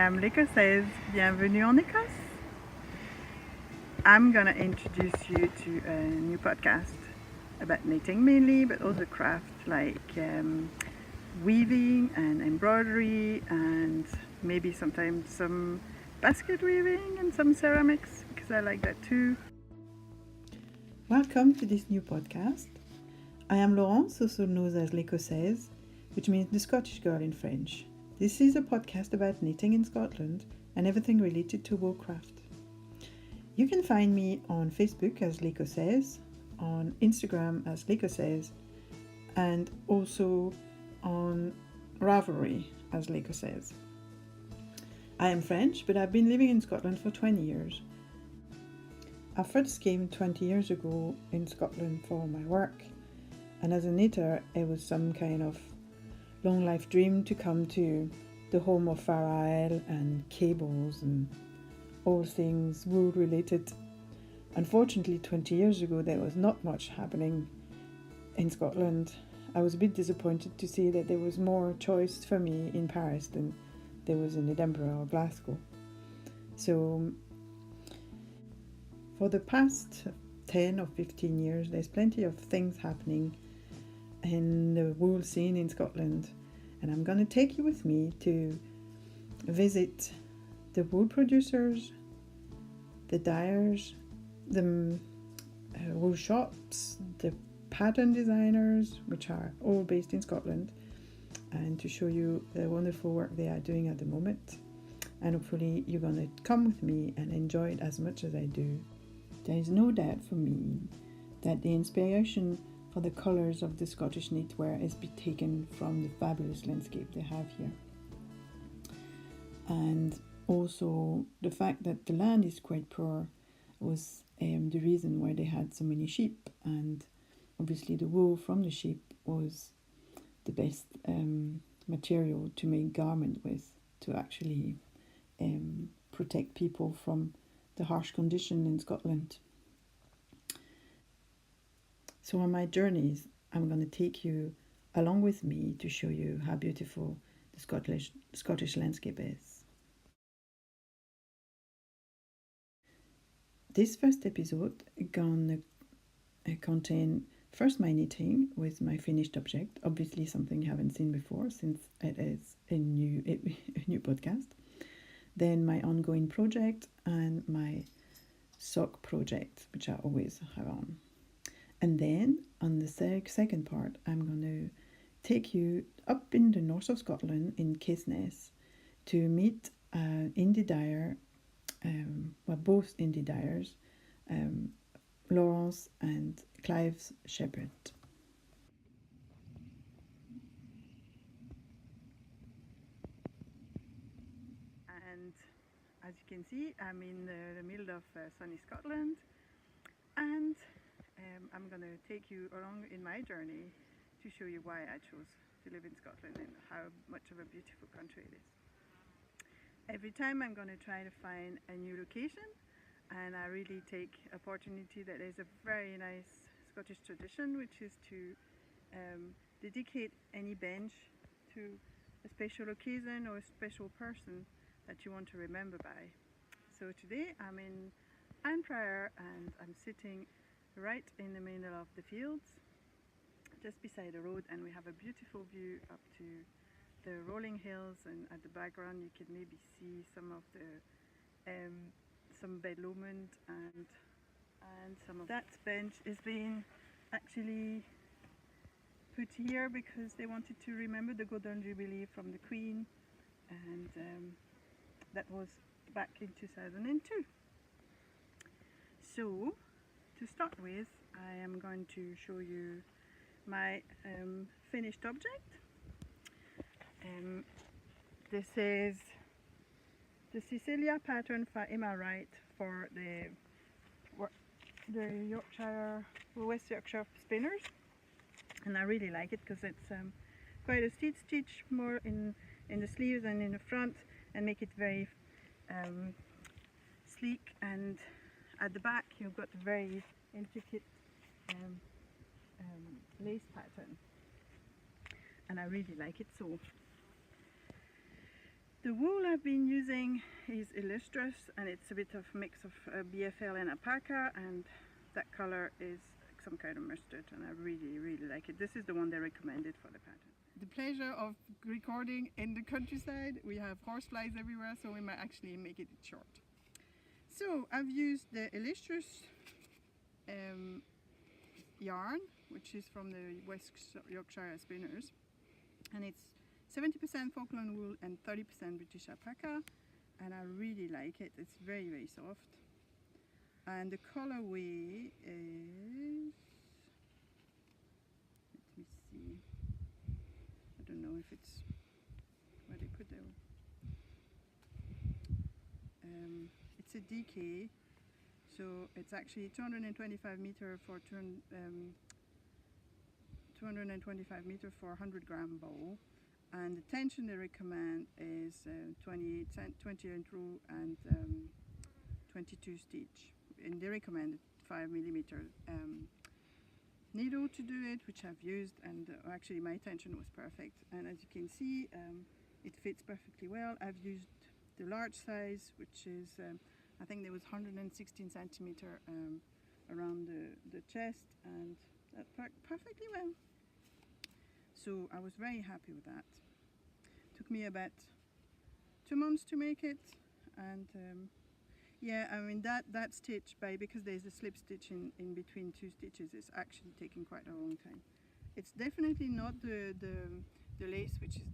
am Lecossaise. Bienvenue en Écosse. I'm gonna introduce you to a new podcast about knitting mainly, but also craft like weaving and embroidery and maybe sometimes some basket weaving and some ceramics because I like that too. Welcome to this new podcast. I am Laurence, also known as Lecossaise, which means the Scottish girl in French. This is a podcast about knitting in Scotland and everything related to woolcraft. You can find me on Facebook as Lecossaise, on Instagram as Lecossaise, and also on Ravelry as Lecossaise. I am French, but I've been living in Scotland for 20 years. I first came 20 years ago in Scotland for my work, and as a knitter, it was some kind of long life dream to come to the home of Fair Isle and cables and all things wool related. Unfortunately, 20 years ago, there was not much happening in Scotland. I was a bit disappointed to see that there was more choice for me in Paris than there was in Edinburgh or Glasgow. So for the past 10 or 15 years, there's plenty of things happening in the wool scene in Scotland, and I'm going to take you with me to visit the wool producers, the dyers, the wool shops, the pattern designers, which are all based in Scotland, and to show you the wonderful work they are doing at the moment. And hopefully you're going to come with me and enjoy it as much as I do. There is no doubt for me that the inspiration for the colours of the Scottish knitwear is taken from the fabulous landscape they have here. And also the fact that the land is quite poor was the reason why they had so many sheep, and obviously the wool from the sheep was the best material to make garment with, to actually protect people from the harsh condition in Scotland. So on my journeys, I'm going to take you along with me to show you how beautiful the Scottish landscape is. This first episode gonna contain first my knitting with my finished object, obviously something you haven't seen before since it is a new podcast. Then my ongoing project and my sock project, which I always have on. And then on the second part, I'm going to take you up in the north of Scotland in Caithness to meet indie dyer, both indie dyers, Laurence and Clive Shepherd. And as you can see, I'm in the middle of sunny Scotland, and I'm going to take you along in my journey to show you why I chose to live in Scotland and how much of a beautiful country it is. Every time I'm going to try to find a new location, and I really take opportunity that there's a very nice Scottish tradition, which is to dedicate any bench to a special occasion or a special person that you want to remember by. So today I'm in Anprior and I'm sitting right in the middle of the fields, just beside the road, and we have a beautiful view up to the rolling hills, and at the background you can maybe see some of the some bed lomond, and some of that bench is being actually put here because they wanted to remember the Golden Jubilee from the Queen, and that was back in 2002. So to start with, I am going to show you my finished object. This is the Cecilia pattern for Emma Wright for the Yorkshire, West Yorkshire spinners, and I really like it because it's quite a steep stitch, more in the sleeves and in the front, and make it very sleek, and at the back you've got a very intricate lace pattern, and I really like it. So The wool I've been using is Illustrious, and it's a bit of a mix of BFL and alpaca, and that color is some kind of mustard, and I really, really like it. This is the one they recommended for the pattern. The pleasure of recording in the countryside. We have horseflies everywhere, so we might actually make it short. So I've used the Illustrious yarn, which is from the West Yorkshire Spinners, and it's 70% Falkland wool and 30% British alpaca, and I really like it. It's very, very soft, and the colorway is, let me see, I don't know if it's where they put them. It's a DK, so it's actually 225 meter for 225 meter for 100 gram bow. And the tension they recommend is 28 row and 22 stitch. And they recommend 5mm needle to do it, which I've used, and actually my tension was perfect. And as you can see, it fits perfectly well. I've used the large size, which is I think there was 116 centimeter around the chest, and that worked perfectly well. So I was very happy with that. Took me about 2 months to make it, and yeah, I mean that stitch, because there's a slip stitch in between two stitches, is actually taking quite a long time. It's definitely not the lace, which is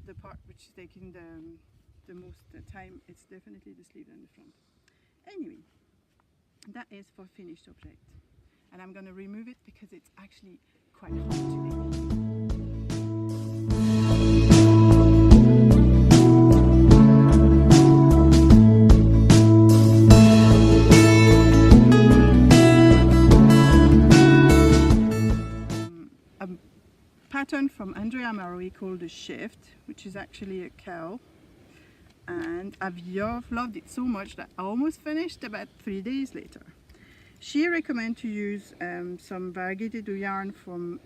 the part which is taking the most time. It's definitely the sleeve and the front. Anyway, that is for finished object, and I'm going to remove it because it's actually quite hot today. Pattern from Andrea Maroe called the Shift, which is actually a cow, and I've loved it so much that I almost finished about 3 days later. She recommends to use some variegated yarn from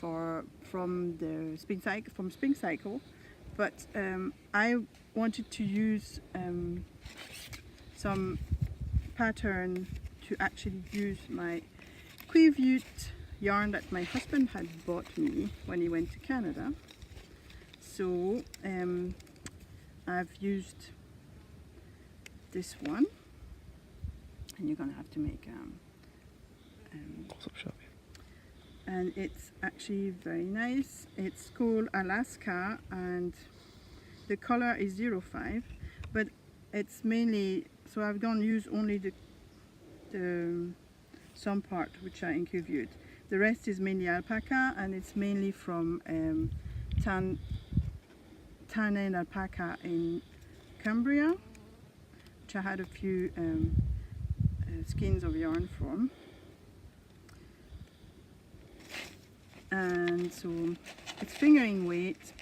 the Spin Cycle, but I wanted to use some pattern to actually use my Quiviute yarn that my husband had bought me when he went to Canada. So I've used this one, and you're gonna have to make and it's actually very nice. It's called Alaska, and the color is 05, but it's mainly, so I've gone use only the some part which are in Quiviute. The rest is mainly alpaca, and it's mainly from tannin alpaca in Cumbria, which I had a few skeins of yarn from. And so it's fingering weight,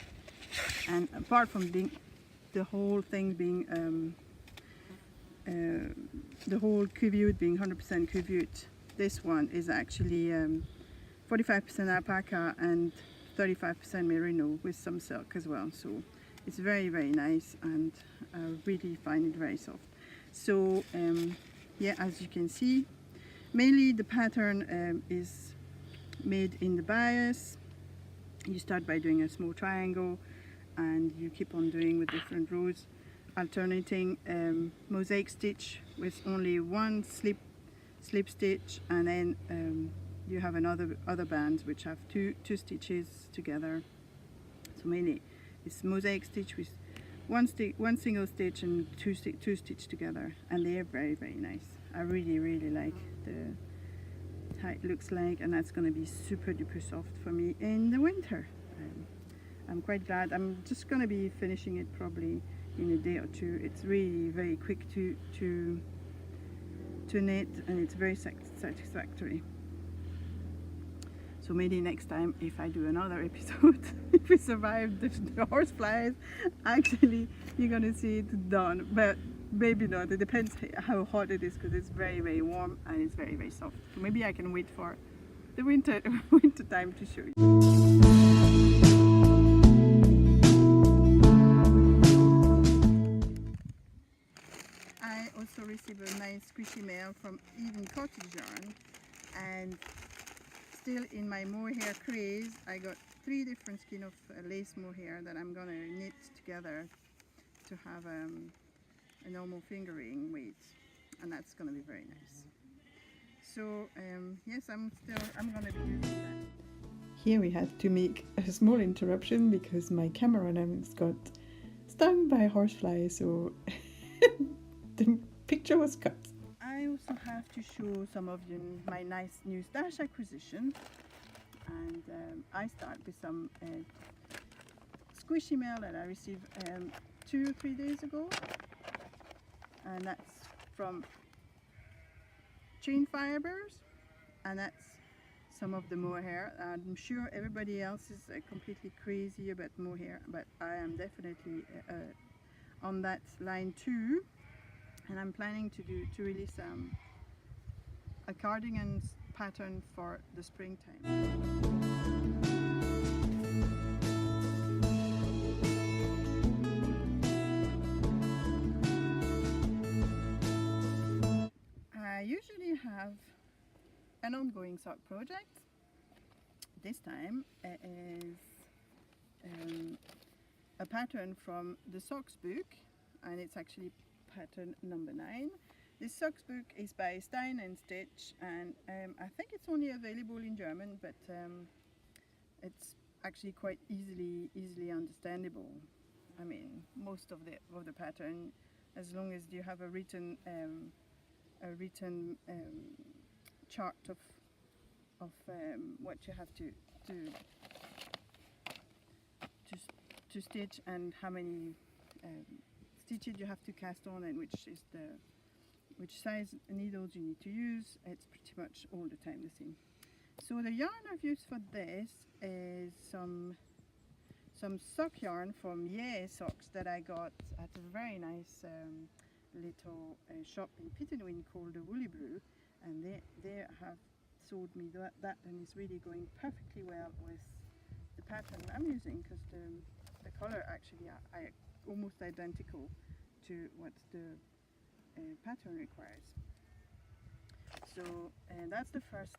and apart from being the whole thing being the whole Quiviute being 100% Quiviute, this one is actually 45% alpaca and 35% merino with some silk as well. So it's very, very nice, and I really find it very soft. So yeah, as you can see, mainly the pattern is made in the bias. You start by doing a small triangle, and you keep on doing with different rows, alternating mosaic stitch with only one slip stitch, and then you have other bands which have two stitches together. So mainly it's mosaic stitch with one single stitch and two stitch together, and they are very, very nice. I really, really like how it looks like, and that's going to be super duper soft for me in the winter. I'm quite glad. I'm just going to be finishing it probably in a day or two. It's really very quick to knit, and it's very satisfactory. So maybe next time, if I do another episode, if we survive the horseflies, actually you're gonna see it done, but maybe not. It depends how hot it is, because it's very, very warm and it's very, very soft. So maybe I can wait for the winter time to show you. also received a nice squishy mail from Even Cottage Yarn, and still in my mohair craze, I got 3 different skein of lace mohair that I'm gonna knit together to have a normal fingering weight, and that's gonna be very nice. So yes, I'm gonna be using that. Here we had to make a small interruption because my camera lens got stung by a horsefly, so the picture was cut. I also have to show some of you my nice new stash acquisition, and I start with some squishy mail that I received 2 or 3 days ago, and that's from Chain Fibers, and that's some of the mohair. I'm sure everybody else is completely crazy about mohair, but I am definitely on that line too, and I'm planning to release a cardigan pattern for the springtime. I usually have an ongoing sock project. This time is a pattern from the socks book, and it's actually pattern number 9. This socks book is by Stein and Stitch, and I think it's only available in German, but it's actually quite easily understandable. I mean, most of the pattern, as long as you have a written chart of what you have to stitch and how many stitches you have to cast on, and which size needles you need to use. It's pretty much all the time the same. So the yarn I've used for this is some sock yarn from Yay Socks that I got at a very nice little shop in Pittenweem called the Woolly Brew, and they have sold me that and it's really going perfectly well with the pattern I'm using, because the color actually are almost identical to what the pattern requires. So that's the first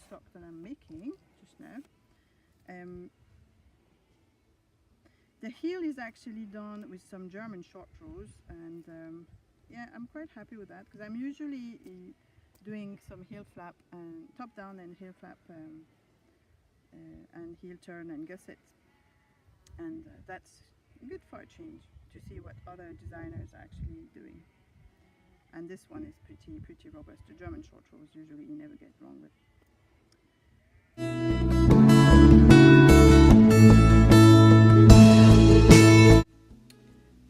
sock that I'm making just now. The heel is actually done with some German short rows, and yeah, I'm quite happy with that, because I'm usually doing some heel flap and top down and heel flap and heel turn and gusset, and that's good for a change to see what other designers are actually doing. And this one is pretty robust. The German short rows usually you never get wrong with.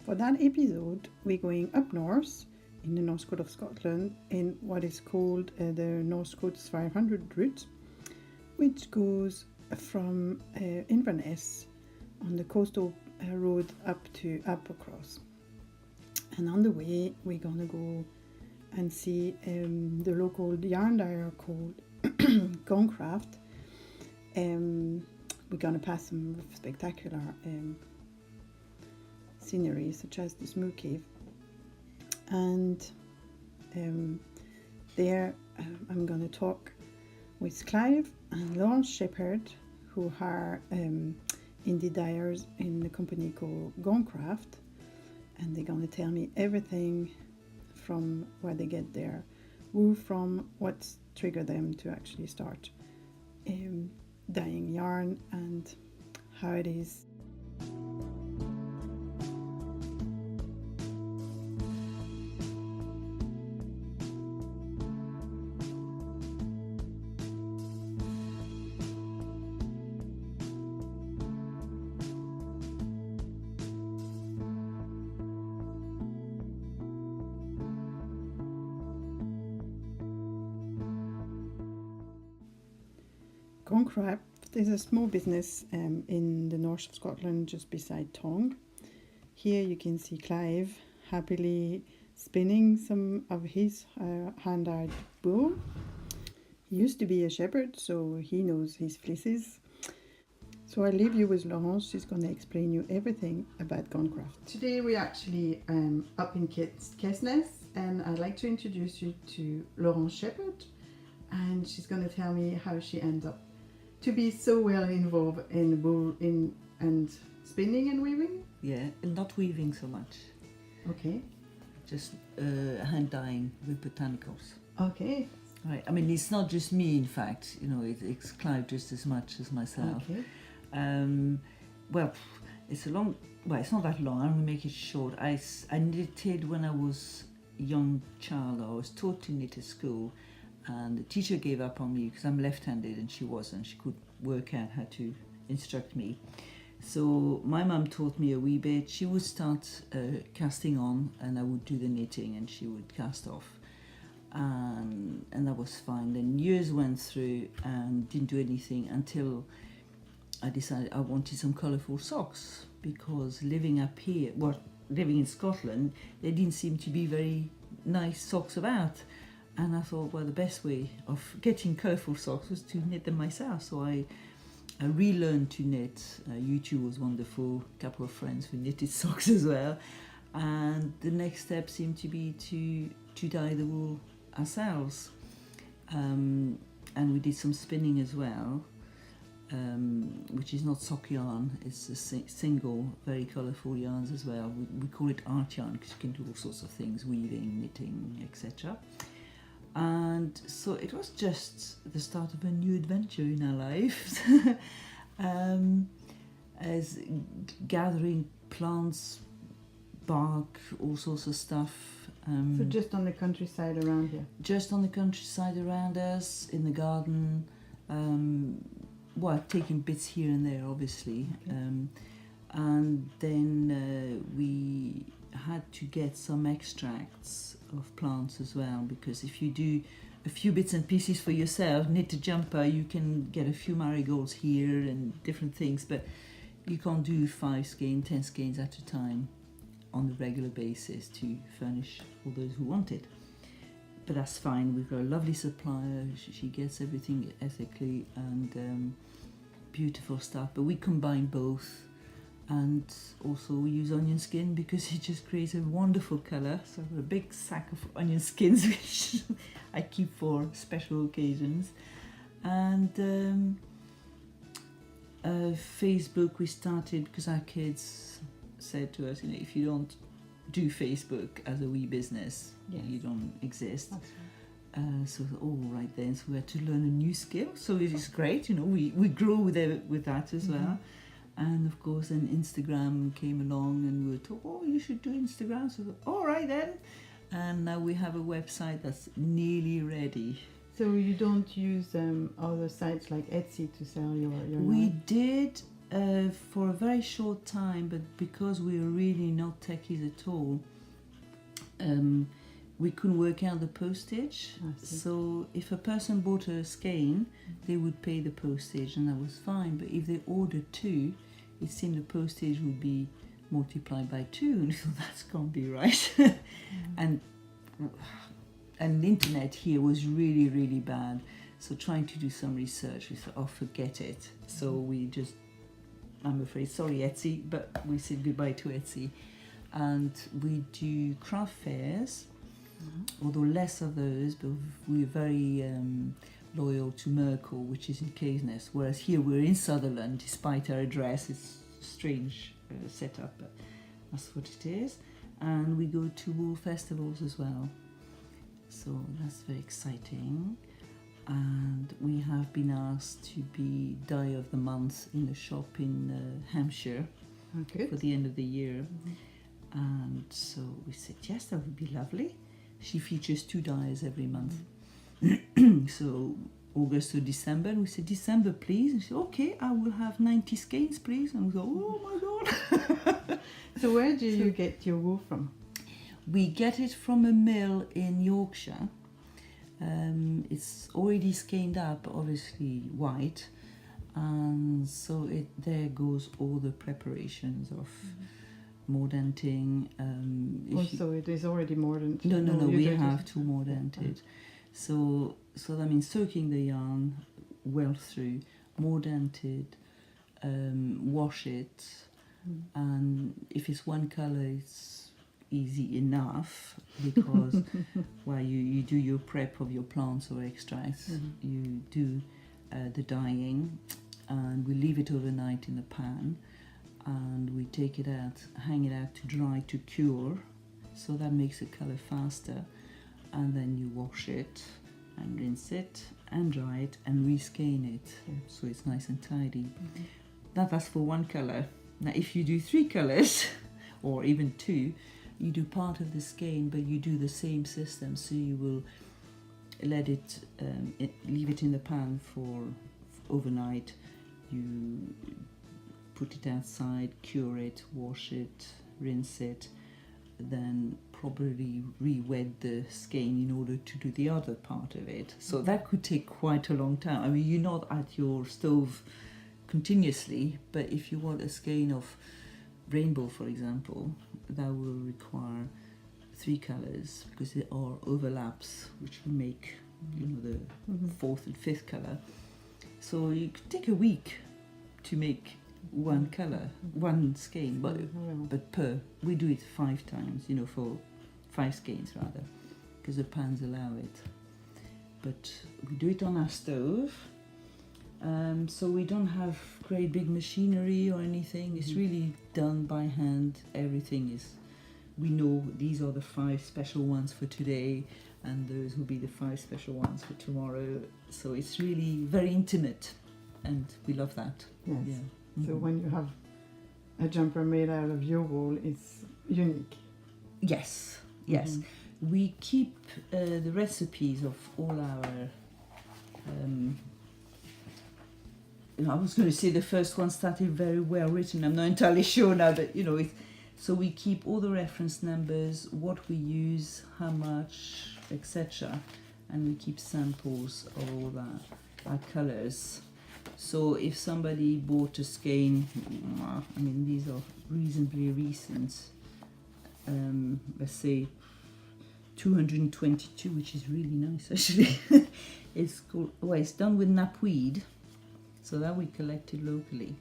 For that episode, we're going up north in the North Coast of Scotland in what is called the North Coast 500 route, which goes from Inverness on the coastal road up to Applecross. And on the way, we're gonna go and see the local yarn dyer called GONGCRAFTS. We're gonna pass some spectacular scenery, such as the Smoo Cave, and there I'm gonna talk with Clive and Lawrence Shepherd, who are indie dyers in a company called GONGCRAFTS, and they're gonna tell me everything from where they get their wool from, what's triggered them to actually start dyeing yarn, and how it is. GONGCRAFTS is a small business in the north of Scotland, just beside Tongue. Here you can see Clive happily spinning some of his hand-dyed wool. He used to be a shepherd, so he knows his fleeces. So I leave you with Laurence. She's going to explain you everything about GONGCRAFTS. Today we're actually up in Caithness, and I'd like to introduce you to Laurence Shepherd, and she's going to tell me how she ends up to be so well involved in wool and spinning and weaving. Yeah, and not weaving so much. Okay. Just hand dyeing with botanicals. Okay. Right. I mean, it's not just me. In fact, you know, it's Clive just as much as myself. Okay. Well, it's a long. Well, it's not that long. I'm gonna make it short. I knitted when I was a young child. I was taught to knit at school, and the teacher gave up on me because I'm left-handed and she wasn't. She could work out how to instruct me. So my mum taught me a wee bit. She would start casting on, and I would do the knitting, and she would cast off, and that was fine. Then years went through and didn't do anything until I decided I wanted some colourful socks, because living up here, well, living in Scotland, there didn't seem to be very nice socks about. And I thought, well, the best way of getting colourful socks was to knit them myself. So I relearned to knit. YouTube was wonderful. A couple of friends who knitted socks as well. And the next step seemed to be to dye the wool ourselves. And we did some spinning as well, which is not sock yarn. It's a single, very colourful yarns as well. We call it art yarn because you can do all sorts of things, weaving, knitting, etc. And so it was just the start of a new adventure in our lives, as gathering plants, bark, all sorts of stuff. So just on the countryside around here? Just on the countryside around us, in the garden, well, taking bits here and there, obviously. Okay. And then we had to get some extracts of plants as well, because if you do a few bits and pieces for yourself, knit a jumper, you can get a few marigolds here and different things, but you can't do 5 skeins, 10 skeins at a time on a regular basis to furnish all those who want it. But that's fine. We've got a lovely supplier. She gets everything ethically, and beautiful stuff. But we combine both. And also we use onion skin because it just creates a wonderful colour. So I've got a big sack of onion skins which I keep for special occasions. And Facebook we started because our kids said to us, you know, if you don't do Facebook as a wee business, yes, you don't exist. That's right. So all right then, so we had to learn a new skill. So it is great, you know, we grow with that as well. And of course, then Instagram came along, and we were told, oh, you should do Instagram. So, all right then. And now we have a website that's nearly ready. So you don't use other sites like Etsy to sell your We did for a very short time, but because we were really not techies at all, we couldn't work out the postage. So if a person bought a skein, they would pay the postage, and that was fine. But if they ordered 2, it seemed the postage would be multiplied by 2, and so that can't be right. And the internet here was really, really bad. So trying to do some research, we thought, oh, forget it. So we just, I'm afraid, sorry Etsy, but we said goodbye to Etsy. And we do craft fairs, although less of those, but we're very loyal to Merkel, which is in Caithness, whereas here we're in Sutherland, despite our address. It's a strange setup, but that's what it is. And we go to wool festivals as well, so that's very exciting. And we have been asked to be Dye of the Month in a shop in Hampshire for the end of the year. And so we said, yes, that would be lovely. She features 2 dyes every month. So August or December, and we said, December please, and she said, okay, I will have 90 skeins please. And we go, oh my god. So where do you get your wool from? We get it from a mill in Yorkshire. It's already skeined up, obviously white, and so there goes all the preparations of mordanting. So it is already mordanted? No, we have to mordant it. So that means soaking the yarn well through, mordanted, wash it, and if it's one colour, it's easy enough because while you do your prep of your plants or extracts, you do the dyeing, and we leave it overnight in the pan, and we take it out, hang it out to dry to cure, so that makes the colour faster, and then you wash it and rinse it and dry it and reskein it, so it's nice and tidy. That's for one colour. Now if you do 3 colours or even 2, you do part of the skein, but you do the same system, so you will let it, leave it in the pan for overnight, you put it outside, cure it, wash it, rinse it, then probably re-wet the skein in order to do the other part of it. So that could take quite a long time. I mean, you're not at your stove continuously, but if you want a skein of rainbow, for example, that will require 3 colours, because there are overlaps which will make, you know, the 4th and 5th colour. So you could take a week to make one colour, one skein, but we do it 5 times, you know, for 5 skeins rather, because the pans allow it. But we do it on our stove, so we don't have great big machinery or anything. It's really done by hand. Everything is, we know these are the 5 special ones for today, and those will be the 5 special ones for tomorrow. So it's really very intimate, and we love that. Yes. Yeah. So when you have a jumper made out of your wool, it's unique. Yes, yes. We keep the recipes of all our, I was going to say the first one started very well written. I'm not entirely sure now, but you know, so we keep all the reference numbers, what we use, how much, etc. And we keep samples of all that, our colours. So if somebody bought a skein, I mean, these are reasonably recent, let's say 222, which is really nice actually. It's called, well, it's done with knapweed, so that we collected locally.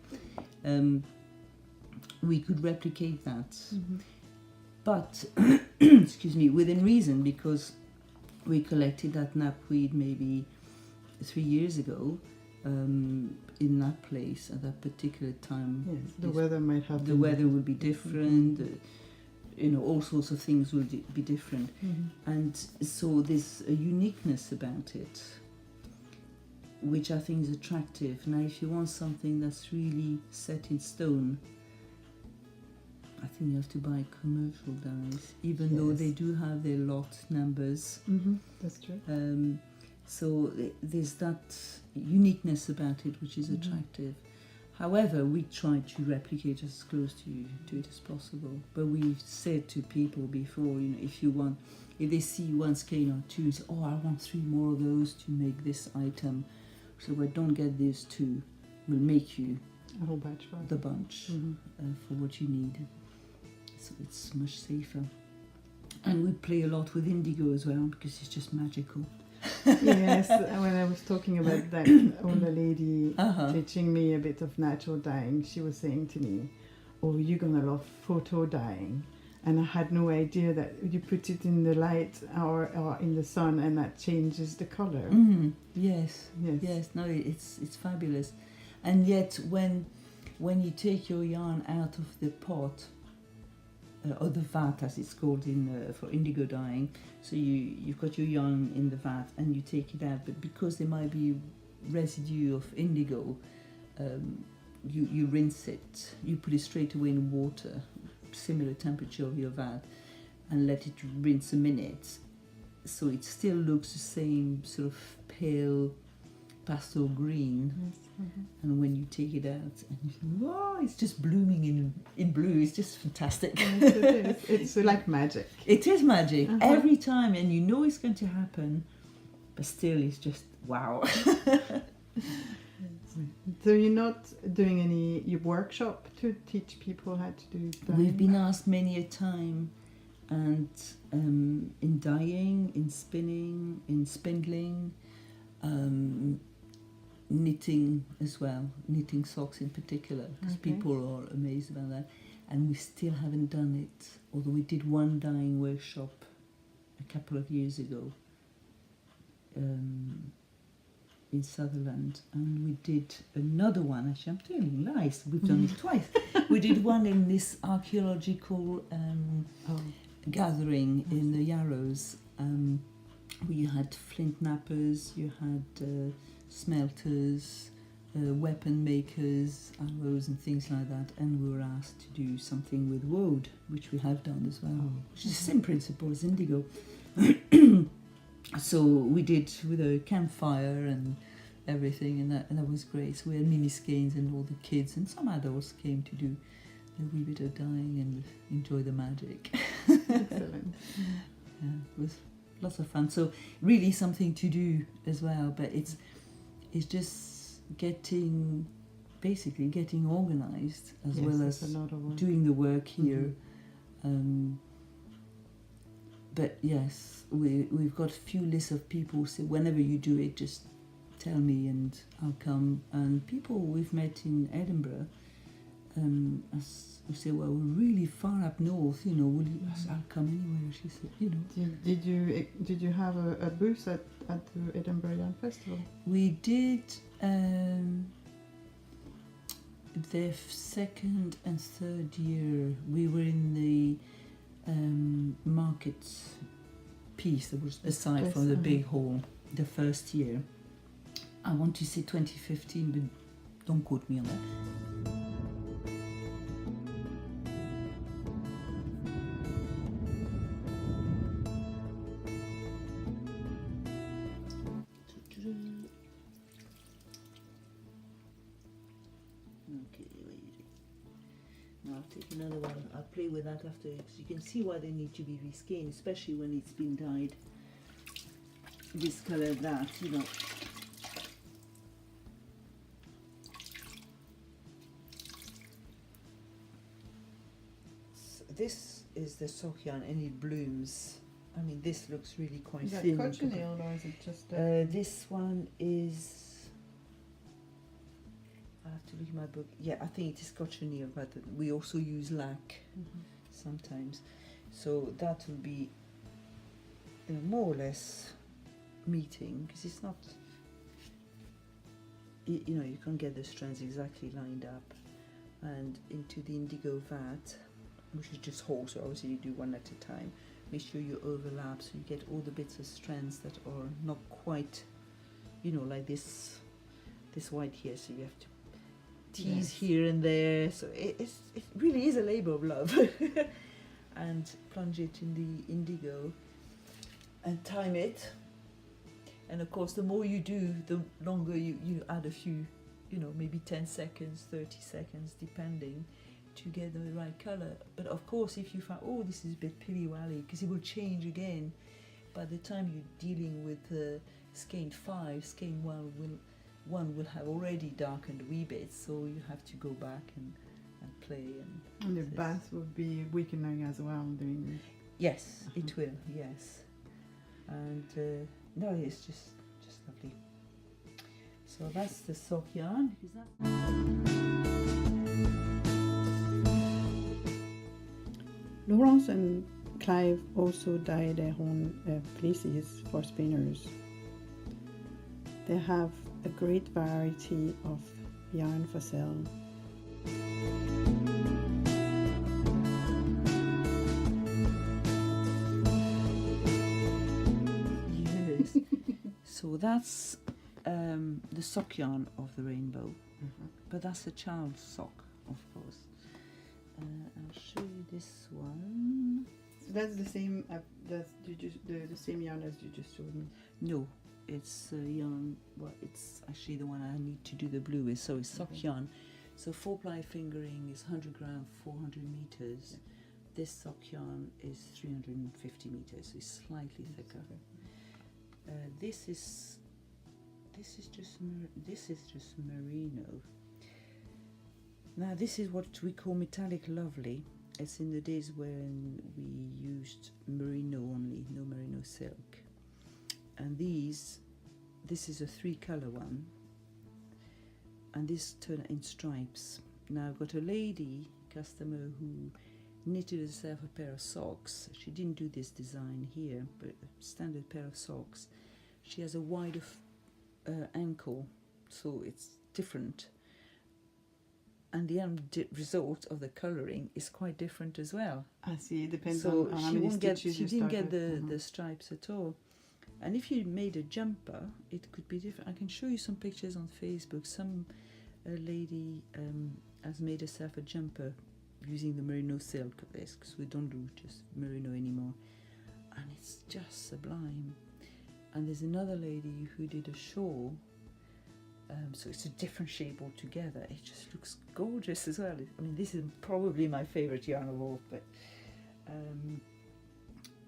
We could replicate that, but excuse me, within reason, because we collected that knapweed maybe 3 years ago. In that place at that particular time. Yes, the weather might have. The weather will be different. You know, all sorts of things will be different, and so there's a uniqueness about it, which I think is attractive. Now, if you want something that's really set in stone, I think you have to buy commercial dyes, even though they do have their lot numbers. That's true. So there's that uniqueness about it, which is attractive. However, we try to replicate as close to it as possible. But we've said to people before, you know, if they see 1 skein or 2, say, oh, I want 3 more of those to make this item. So we don't get these 2. We'll make you a whole batch for the bunch for what you need. So it's much safer. And we play a lot with indigo as well, because it's just magical. Yes, when I was talking about that older lady teaching me a bit of natural dyeing, she was saying to me, oh, you're gonna love photo dyeing. And I had no idea that you put it in the light or in the sun, and that changes the color. Yes. No, it's fabulous. And yet when you take your yarn out of the pot, or the vat as it's called for indigo dyeing, so you've got your yarn in the vat and you take it out, but because there might be residue of indigo, you rinse it, you put it straight away in water, similar temperature of your vat, and let it rinse a minute, so it still looks the same sort of pale pastel green. And when you take it out, and you think, wow, it's just blooming in blue. It's just fantastic. Yes, it is. It's like magic. It is magic every time, and you know it's going to happen, but still it's just wow. So you're not doing any workshop to teach people how to do dyeing? We've been asked many a time, and in dyeing, in spinning, in spindling, knitting as well, knitting socks in particular, because Okay. people are amazed about that. And we still haven't done it, although we did one dyeing workshop a couple of years ago in Sutherland, and we did another one. Actually, I'm telling lies. We've done it twice. We did one in this archaeological gathering in the Yarrows. Where you had flint knappers, you had smelters, weapon makers, arrows and things like that, and we were asked to do something with woad, which we have done as well, which is the same principle as indigo. So we did with a campfire and everything, and that was great. So we had mini skeins, and all the kids and some adults came to do a wee bit of dyeing and enjoy the magic. Excellent. Yeah, it was lots of fun. So really something to do as well, but it's just basically getting organized as well as doing the work here. But yes, we've got a few lists of people who say whenever you do it, just tell me and I'll come. And people we've met in Edinburgh who say, well, we're really far up north, you know, I'll come anywhere. She said, you know. Did you have a booth at the Edinburgh Yarn Festival? We did the second and third year. We were in the market piece that was aside from the big hall. The first year, I want to say 2015, but don't quote me on that. I'll take another one. I'll play with that after, because you can see why they need to be reskinned, especially when it's been dyed this colour, that, you know. So this is the sock yarn, and it blooms. I mean, this looks really quite thin. Is that cochineal or is it just this one is... I have to look at my book. Yeah, I think it is cochineal, but we also use lac sometimes. So that will be more or less meeting, because it's not, you know, you can't get the strands exactly lined up. And into the indigo vat, which is just whole, so obviously you do one at a time. Make sure you overlap so you get all the bits of strands that are not quite, you know, like this white here, so you have to tease here and there, so it really is a labour of love. And plunge it in the indigo and time it, and of course the more you do, the longer you add a few, you know, maybe 10 seconds, 30 seconds depending, to get the right colour. But of course if you find, oh, this is a bit pilly-wally, because it will change again by the time you're dealing with skein 5, skein 1 will have already darkened a wee bit, so you have to go back and play. And the bath would be weakening as well, doing. Yes, it will. Yes, and no, it's just lovely. So that's the sock yarn. Is that? Laurence and Clive also dye their own fleeces for spinners. They have a great variety of yarn for sale. Yes. So that's the sock yarn of the rainbow, but that's a child's sock, of course. I'll show you this one. So that's the same. That's the same yarn as you just showed me. No. It's yarn, well, it's actually the one I need to do the blue with, so it's sock yarn. So 4-ply fingering is 100 gram, 400 meters. Yeah. This sock yarn is 350 meters, so it's slightly thicker. This is just merino. Now this is what we call metallic lovely. It's in the days when we used merino only, no merino silk. And this is a 3-color one, and this turned in stripes. Now I've got a lady customer who knitted herself a pair of socks. She didn't do this design here, but a standard pair of socks. She has a wider ankle, so it's different. And the end result of the colouring is quite different as well. I see, it depends So on how she many won't get, stitches she you didn't start get with. the stripes at all. And if you made a jumper, it could be different. I can show you some pictures on Facebook. Some lady has made herself a jumper using the merino silk of this, because we don't do just merino anymore. And it's just sublime. And there's another lady who did a shawl. So it's a different shape altogether. It just looks gorgeous as well. I mean, this is probably my favourite yarn of all, but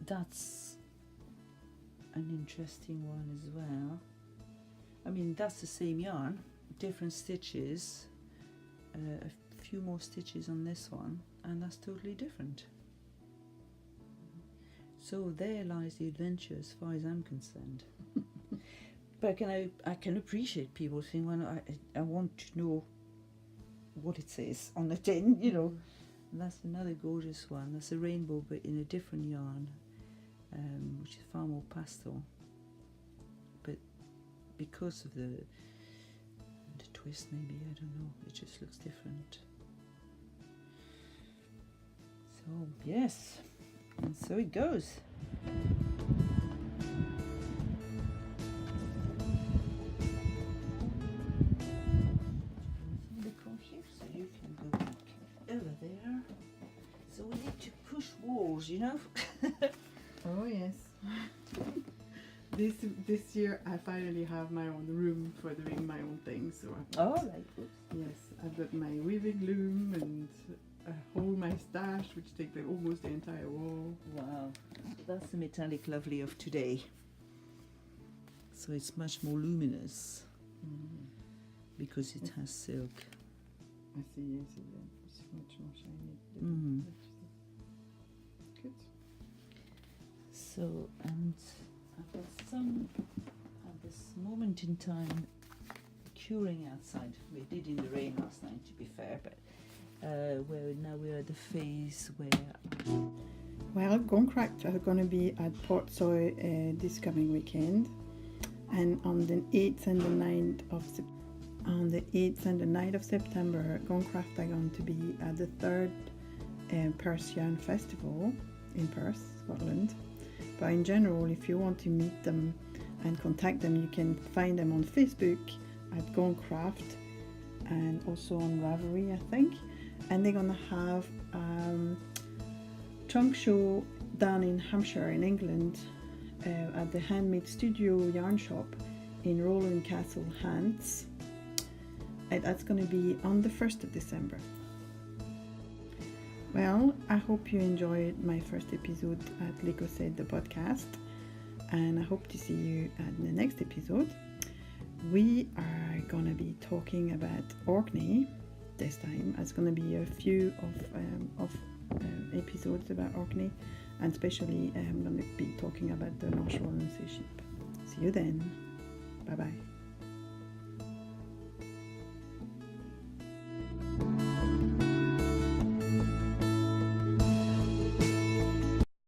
that's an interesting one as well. I mean, that's the same yarn, different stitches, a few more stitches on this one, and that's totally different. So there lies the adventure as far as I'm concerned. But I can appreciate people saying, well, I want to know what it says on the tin, you know. And that's another gorgeous one. That's a rainbow, but in a different yarn, which is far more pastel. But because of the twist, maybe, I don't know, it just looks different. So, yes, and so it goes. So you can go back over there. So we need to push walls, you know. Oh yes. This year I finally have my own room for doing my own things. So Oh, right. yes, I've got my weaving loom and a whole my stash, which takes almost the entire wall. Wow. So that's the metallic lovely of today. So it's much more luminous because it has silk. I see, yes, it's much more shiny. Mhm. Good. So, and I've got some at this moment in time curing outside. We did in the rain last night, to be fair, but we're at the phase where. Well, GONGCRAFTS are going to be at Port Soy this coming weekend, and on the 8th and the 9th of September. On the 8th and the 9th of September, GONGCRAFTS are going to be at the 3rd Perth Yarn Festival in Perth, Scotland. But in general, if you want to meet them and contact them, you can find them on Facebook at GONGCRAFTS and also on Ravelry, I think. And they're going to have trunk show down in Hampshire in England at the Handmade Studio Yarn Shop in Rowland Castle, Hants. And that's going to be on the 1st of December. Well, I hope you enjoyed my first episode at Lecossaise, the podcast, and I hope to see you at the next episode. We are going to be talking about Orkney this time. It's going to be a few of episodes about Orkney, and especially I'm going to be talking about the North Roland Sea Ship. See you then. Bye bye.